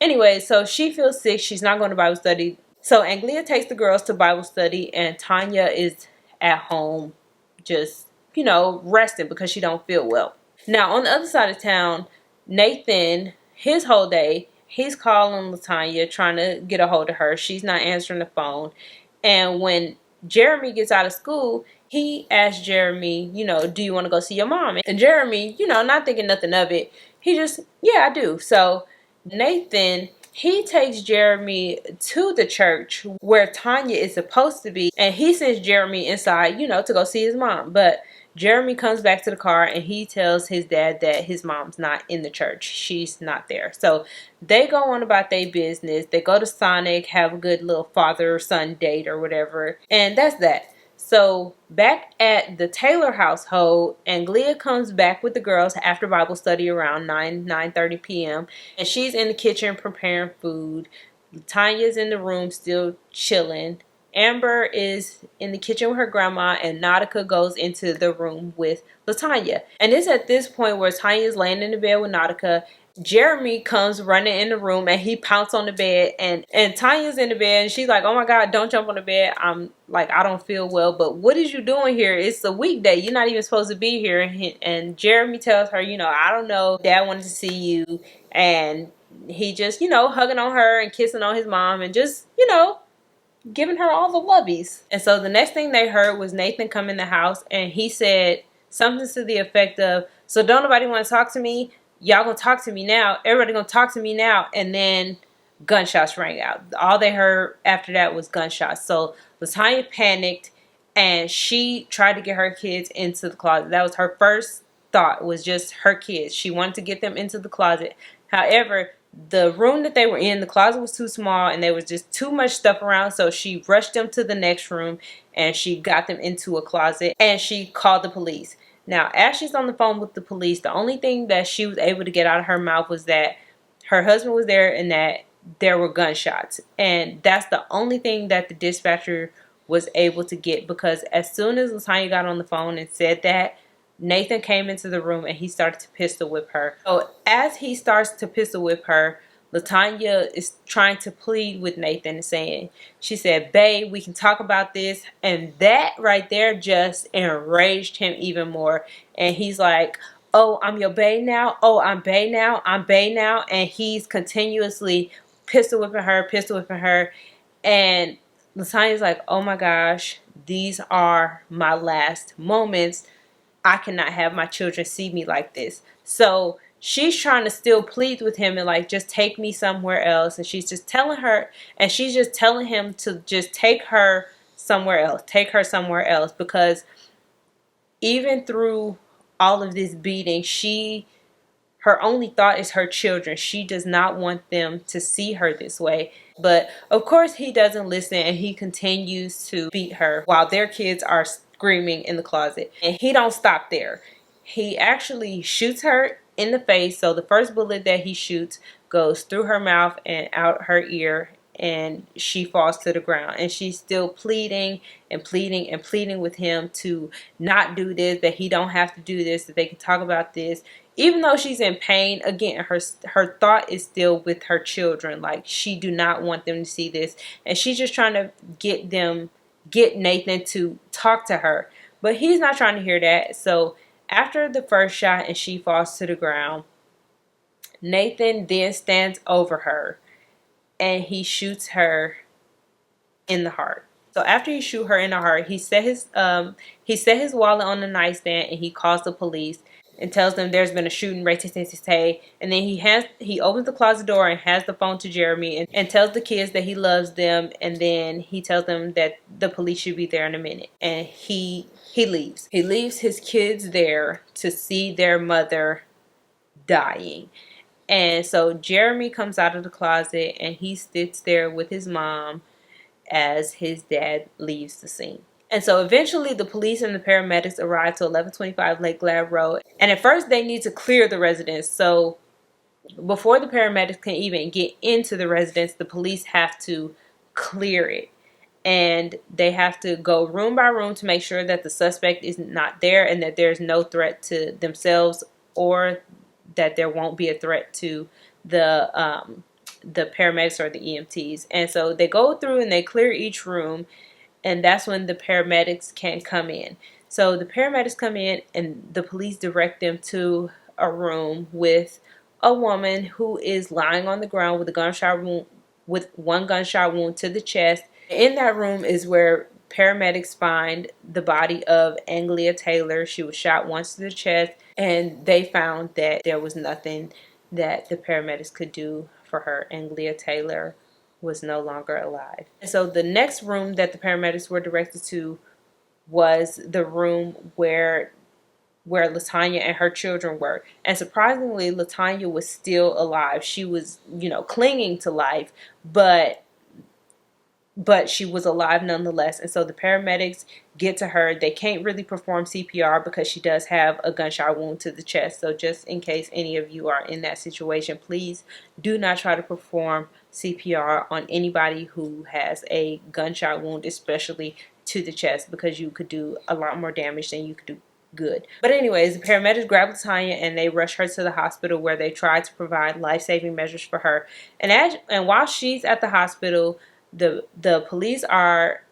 Speaker 1: anyway, so she feels sick. She's not going to Bible study. So Anglia takes the girls to Bible study, and Tanya is at home just, resting because she don't feel well. Now, on the other side of town, Nathan, his whole day, he's calling Latanya, trying to get a hold of her. She's not answering the phone. And when Jeremy gets out of school, he asks Jeremy, do you want to go see your mom? And Jeremy, not thinking nothing of it, he just, yeah, I do. So Nathan, he takes Jeremy to the church where Tanya is supposed to be, and he sends Jeremy inside, to go see his mom. But Jeremy comes back to the car and he tells his dad that his mom's not in the church. She's not there. So they go on about their business. They go to Sonic, have a good little father-son date or whatever. And that's that. So back at the Taylor household, Anglia comes back with the girls after Bible study around 9:30 p.m. And she's in the kitchen preparing food. Tanya's in the room still chilling. Amber is in the kitchen with her grandma, and Nautica goes into the room with Latanya. And it's at this point where Tanya's laying in the bed with Nautica. Jeremy comes running in the room and he pounces on the bed, and Tanya's in the bed and she's like, oh my God, don't jump on the bed. I'm like, I don't feel well, but what is you doing here? It's a weekday. You're not even supposed to be here. And Jeremy tells her, I don't know. Dad wanted to see you. And he just, hugging on her and kissing on his mom and just, giving her all the lovies. And so the next thing they heard was Nathan come in the house, and he said something to the effect of, so don't nobody want to talk to me? Y'all gonna talk to me now? Everybody gonna talk to me now? And then gunshots rang out. All they heard after that was gunshots. So Latanya panicked and she tried to get her kids into the closet. That was her first thought, was just her kids. She wanted to get them into the closet. However, the room that they were in, the closet was too small and there was just too much stuff around. So she rushed them to the next room and she got them into a closet and she called the police. Now, as she's on the phone with the police, the only thing that she was able to get out of her mouth was that her husband was there and that there were gunshots. And that's the only thing that the dispatcher was able to get, because as soon as Latanya got on the phone and said that, Nathan came into the room and he started to pistol whip her. So as he starts to pistol whip her, Latanya is trying to plead with Nathan and saying, she said, babe, we can talk about this. And that right there just enraged him even more. And he's like, oh, I'm your bae now. Oh, I'm bae now. I'm bae now. And he's continuously pistol whipping her. And Latanya's like, oh my gosh, these are my last moments. I cannot have my children see me like this. So she's trying to still plead with him and like, just take me somewhere else. And she's just telling him to just take her somewhere else, because even through all of this beating, her only thought is her children. She does not want them to see her this way. But of course he doesn't listen, and he continues to beat her while their kids are screaming in the closet. And he don't stop there. He actually shoots her in the face. So the first bullet that he shoots goes through her mouth and out her ear, and she falls to the ground. And she's still pleading and pleading and pleading with him to not do this, that he don't have to do this, that they can talk about this. Even though she's in pain, again, her thought is still with her children. Like, she do not want them to see this. And she's just trying to get Nathan to talk to her. But he's not trying to hear that. So after the first shot and she falls to the ground, Nathan then stands over her and he shoots her in the heart. So after he shoot her in the heart, he set his wallet on the nightstand, and he calls the police and tells them there's been a shooting, and then he opens the closet door and hands the phone to Jeremy and tells the kids that he loves them, and then he tells them that the police should be there in a minute, and he leaves. He leaves his kids there to see their mother dying. And so Jeremy comes out of the closet and he sits there with his mom as his dad leaves the scene. And so eventually the police and the paramedics arrive to 1125 Lake Glad Road. And at first they need to clear the residence. So before the paramedics can even get into the residence, the police have to clear it. And they have to go room by room to make sure that the suspect is not there and that there's no threat to themselves, or that there won't be a threat to the paramedics or the EMTs. And so they go through and they clear each room, and that's when the paramedics can come in. So the paramedics come in and the police direct them to a room with a woman who is lying on the ground with one gunshot wound to the chest. In that room is where paramedics find the body of Anglia Taylor. She was shot once to the chest, and they found that there was nothing that the paramedics could do for her. Anglia Taylor was no longer alive. And so the next room that the paramedics were directed to was the room where LaTanya and her children were. And surprisingly, LaTanya was still alive. She was, clinging to life, but she was alive nonetheless. And so the paramedics get to her. They can't really perform CPR because she does have a gunshot wound to the chest. So just in case any of you are in that situation, please do not try to perform CPR on anybody who has a gunshot wound, especially to the chest, because you could do a lot more damage than you could do good. But anyways, the paramedics grab LaTanya and they rush her to the hospital, where they try to provide life-saving measures for her. And while she's at the hospital, the police are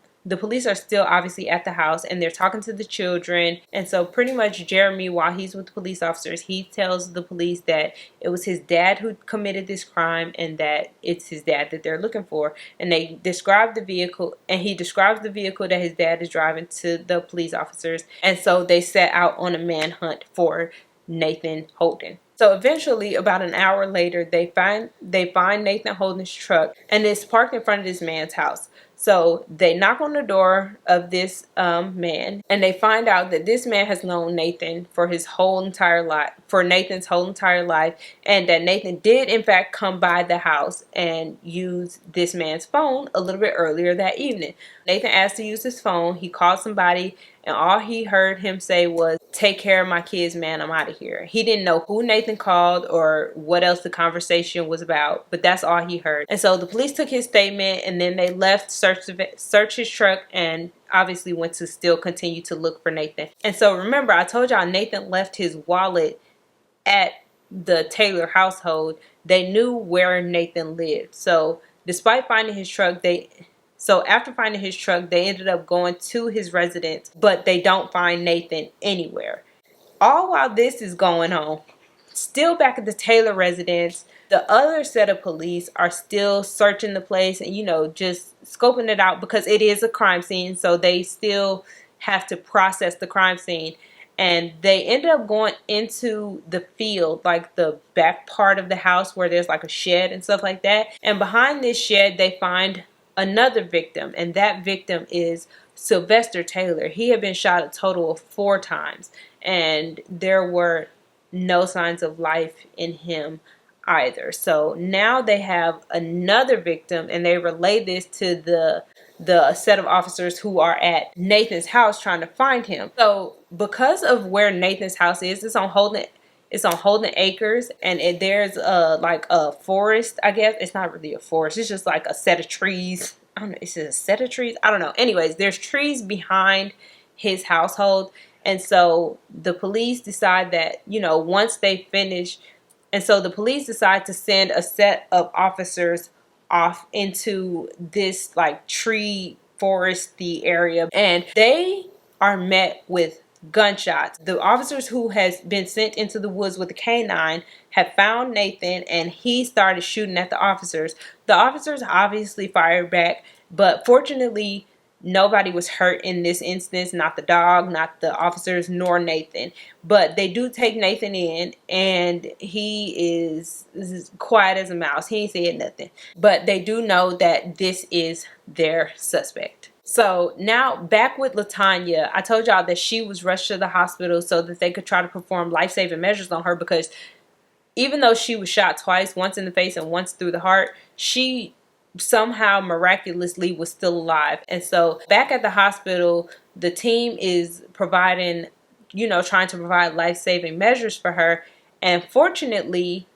Speaker 1: still obviously at the house, and they're talking to the children. And so pretty much Jeremy, while he's with the police officers, he tells the police that it was his dad who committed this crime, and that it's his dad that they're looking for. And they describe the vehicle, and he describes the vehicle that his dad is driving to the police officers. And so they set out on a manhunt for Nathan Holden. So eventually, about an hour later, they find Nathan Holden's truck, and it's parked in front of this man's house. So they knock on the door of this man, and they find out that this man has known Nathan for Nathan's whole entire life, and that Nathan did in fact come by the house and use this man's phone a little bit earlier that evening. Nathan asked to use his phone. He called somebody, and all he heard him say was, "Take care of my kids, man. I'm out of here." He didn't know who Nathan called or what else the conversation was about, but that's all he heard. And so the police took his statement, and then they left, searched his truck, and obviously went to still continue to look for Nathan. And so remember, I told y'all Nathan left his wallet at the Taylor household. They knew where Nathan lived. So despite finding his truck, after finding his truck, they ended up going to his residence, but they don't find Nathan anywhere. All while this is going on, still back at the Taylor residence, the other set of police are still searching the place and, just scoping it out, because it is a crime scene. So they still have to process the crime scene. and they ended up going into the field, like the back part of the house where there's like a shed and stuff like that. And behind this shed, they find another victim, and that victim is Sylvester Taylor. He had been shot a total of 4 times, and there were no signs of life in him either. So now they have another victim, and they relay this to the set of officers who are at Nathan's house trying to find him. So because of where Nathan's house is, it's on Holden Acres, and there's like a forest, I guess. It's not really a forest, it's just like a set of trees. I don't know, is it a set of trees? I don't know. Anyways, there's trees behind his household. And so the police decide that, once they finish, and so the police decide to send a set of officers off into this like tree foresty area, and they are met with gunshots. The officers who has been sent into the woods with the canine have found Nathan, and he started shooting at the officers. The officers obviously fired back, but fortunately nobody was hurt in this instance, not the dog, not the officers, nor Nathan. But they do take Nathan in, and this is quiet as a mouse. He ain't said nothing. But they do know that this is their suspect. So now back with LaTanya, I told y'all that she was rushed to the hospital so that they could try to perform life-saving measures on her, because even though she was shot twice, once in the face and once through the heart, she somehow miraculously was still alive. And so back at the hospital, the team is providing, trying to provide life-saving measures for her. And fortunately,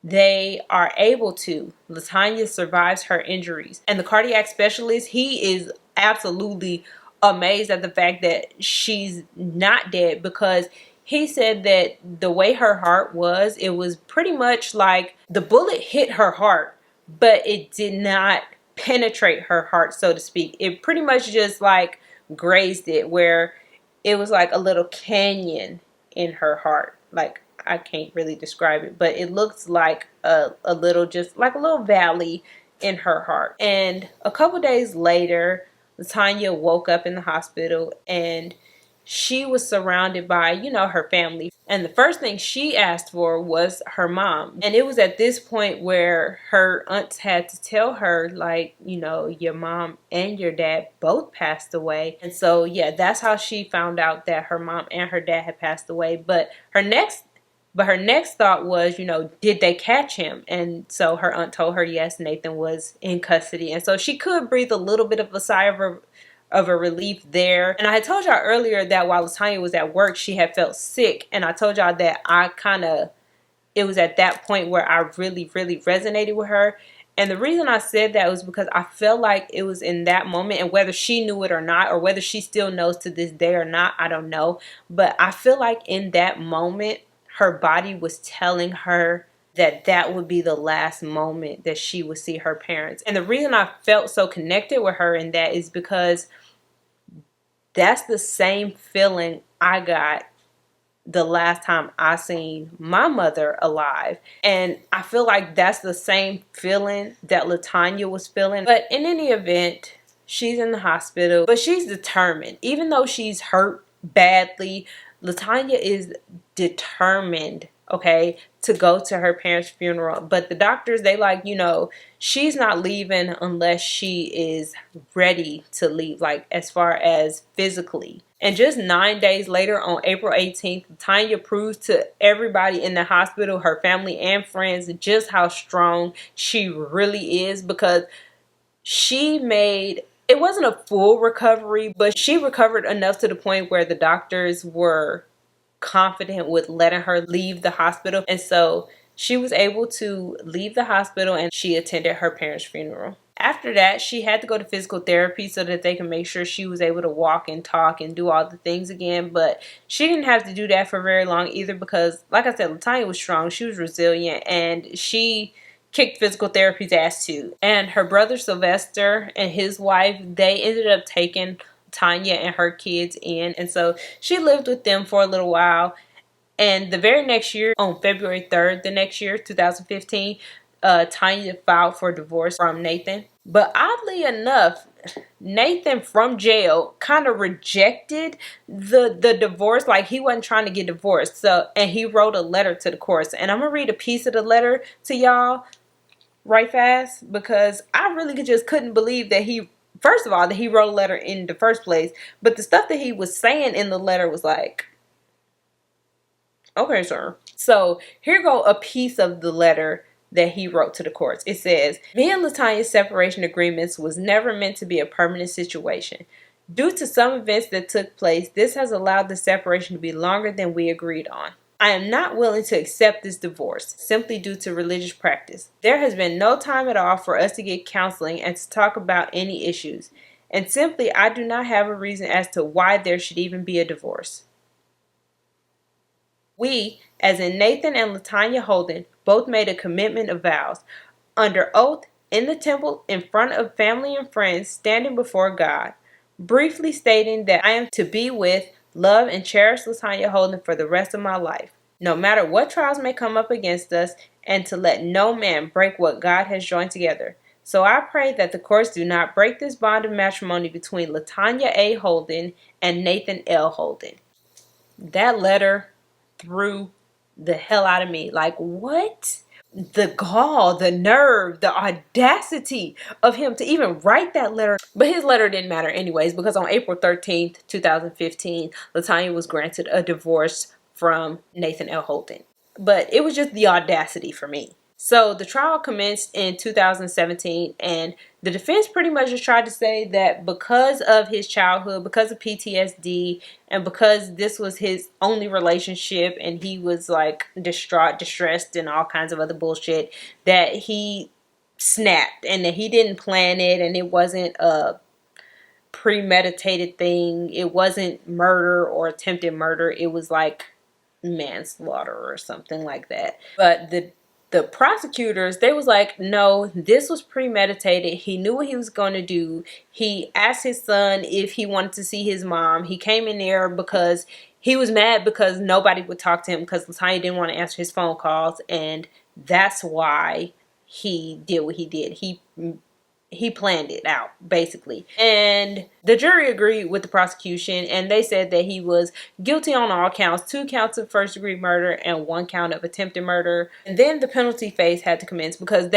Speaker 1: they are able to. LaTanya survives her injuries. And the cardiac specialist, he is absolutely amazed at the fact that she's not dead, because he said that the way her heart was, it was pretty much like the bullet hit her heart, but it did not penetrate her heart, so to speak. It pretty much just like grazed it, where it was like a little canyon in her heart. Like, I can't really describe it, but it looks like a little, just like a little valley in her heart. And a couple days later, LaTanya woke up in the hospital, and she was surrounded by, her family. And the first thing she asked for was her mom. And it was at this point where her aunts had to tell her, like, your mom and your dad both passed away. And so, yeah, that's how she found out that her mom and her dad had passed away. But her next thought was, did they catch him? And so her aunt told her, yes, Nathan was in custody. And so she could breathe a little bit of a sigh of a relief there. And I had told y'all earlier that while LaTanya was at work, she had felt sick. And I told y'all that it was at that point where I really, really resonated with her. And the reason I said that was because I felt like it was in that moment, and whether she knew it or not, or whether she still knows to this day or not, I don't know. But I feel like in that moment, her body was telling her that would be the last moment that she would see her parents. And the reason I felt so connected with her in that is because that's the same feeling I got the last time I seen my mother alive. And I feel like that's the same feeling that LaTanya was feeling. But in any event, she's in the hospital, but she's determined. Even though she's hurt badly, LaTanya is determined, okay, to go to her parents' funeral. But the doctors, they like, she's not leaving unless she is ready to leave, like as far as physically. And just 9 days later, on April 18th, Tanya proves to everybody in the hospital, her family and friends, just how strong she really is, because it wasn't a full recovery, but she recovered enough to the point where the doctors were confident with letting her leave the hospital. And so she was able to leave the hospital, and she attended her parents' funeral. After that, she had to go to physical therapy so that they can make sure she was able to walk and talk and do all the things again. But she didn't have to do that for very long either, because like I said, LaTanya was strong, she was resilient, and she kicked physical therapy's ass too. And her brother Sylvester and his wife, they ended up taking Tanya and her kids in, and so she lived with them for a little while. And the very next year, on February 3rd, the next year, 2015, Tanya filed for divorce from Nathan. But oddly enough, Nathan from jail kind of rejected the divorce. Like, he wasn't trying to get divorced. So, and he wrote a letter to the courts. And I'm going to read a piece of the letter to y'all right fast, because I really just couldn't believe that he, first of all, that he wrote a letter in the first place. But the stuff that he was saying in the letter was like, okay, sir. So here go a piece of the letter that he wrote to the courts. It says, me and Latanya's separation agreements was never meant to be a permanent situation. Due to some events that took place, this has allowed the separation to be longer than we agreed on. I am not willing to accept this divorce, simply due to religious practice. There has been no time at all for us to get counseling and to talk about any issues. And simply, I do not have a reason as to why there should even be a divorce. We, as in Nathan and Latanya Holden, both made a commitment of vows, under oath, in the temple, in front of family and friends, standing before God, briefly stating that I am to be with, love, and cherish Latanya Holden for the rest of my life, no matter what trials may come up against us, and to let no man break what God has joined together. So I pray that the courts do not break this bond of matrimony between Latanya A. Holden and Nathan L. Holden. That letter threw the hell out of me. Like, what? The gall, the nerve, the audacity of him to even write that letter. But his letter didn't matter anyways, because on April 13th, 2015, Latanya was granted a divorce from Nathan L. Holden. But it was just the audacity for me. So the trial commenced in 2017, and the defense pretty much just tried to say that because of his childhood, because of PTSD, and because this was his only relationship and he was like distraught, distressed, and all kinds of other bullshit, that he snapped and that he didn't plan it, and it wasn't a premeditated thing. It wasn't murder or attempted murder. It was like manslaughter or something like that. But the prosecutors, they was like, no, this was premeditated. He knew what he was going to do. He asked his son if he wanted to see his mom. He came in there because he was mad because nobody would talk to him, because Latanya didn't want to answer his phone calls, and that's why he did what he did. He planned it out, basically. And the jury agreed with the prosecution, and they said that he was guilty on all counts, 2 counts of first-degree murder and 1 count of attempted murder. And then the penalty phase had to commence, because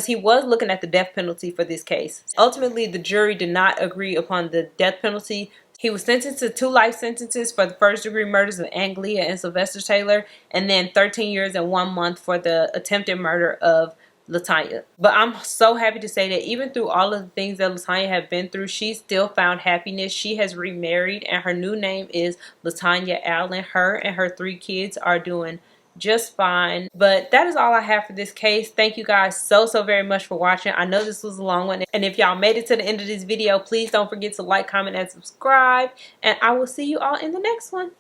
Speaker 1: he was looking at the death penalty for this case. Ultimately, the jury did not agree upon the death penalty. He was sentenced to 2 life sentences for the first-degree murders of Anglia and Sylvester Taylor, and then 13 years and 1 month for the attempted murder of Latanya. But I'm so happy to say that even through all of the things that Latanya have been through, she still found happiness. She has remarried, and her new name is Latanya Allen. Her and her 3 kids are doing just fine. But that is all I have for this case. Thank you guys so very much for watching. I know this was a long one, and if y'all made it to the end of this video, please don't forget to like, comment, and subscribe, and I will see you all in the next one.